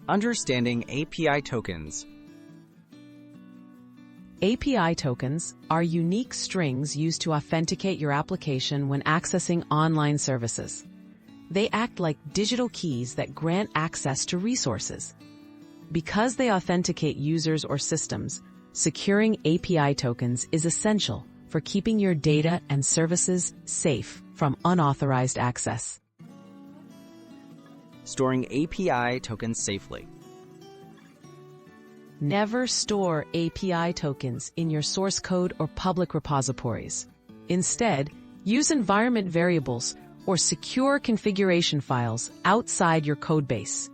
Understanding API tokens. API tokens are unique strings used to authenticate your application when accessing online services. They act like digital keys that grant access to resources. Because they authenticate users or systems, securing API tokens is essential for keeping your data and services safe from unauthorized access. Storing API tokens safely. Never store API tokens in your source code or public repositories. Instead, use environment variables or secure configuration files outside your codebase.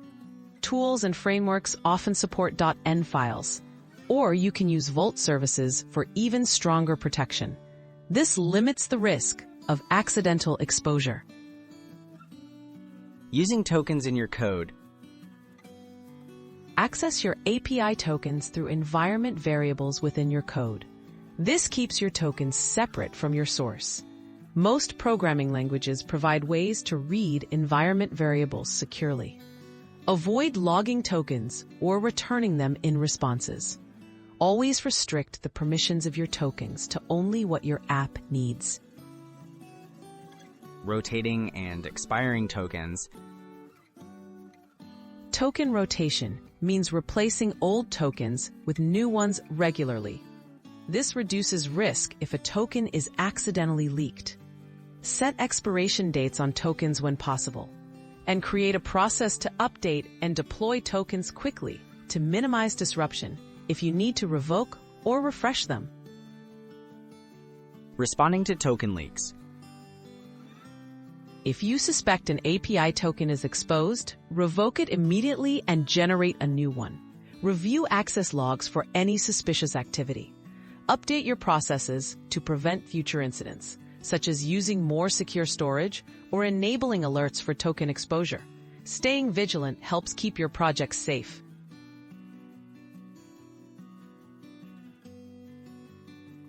Tools and frameworks often support .env files, or you can use Vault services for even stronger protection. This limits the risk of accidental exposure. Using tokens in your code. Access your API tokens through environment variables within your code. This keeps your tokens separate from your source. Most programming languages provide ways to read environment variables securely. Avoid logging tokens or returning them in responses. Always restrict the permissions of your tokens to only what your app needs. Rotating and expiring tokens. Token rotation means replacing old tokens with new ones regularly. This reduces risk if a token is accidentally leaked. Set expiration dates on tokens when possible, and create a process to update and deploy tokens quickly to minimize disruption if you need to revoke or refresh them. Responding to token leaks. If you suspect an API token is exposed, revoke it immediately and generate a new one. Review access logs for any suspicious activity. Update your processes to prevent future incidents, such as using more secure storage or enabling alerts for token exposure. Staying vigilant helps keep your project safe.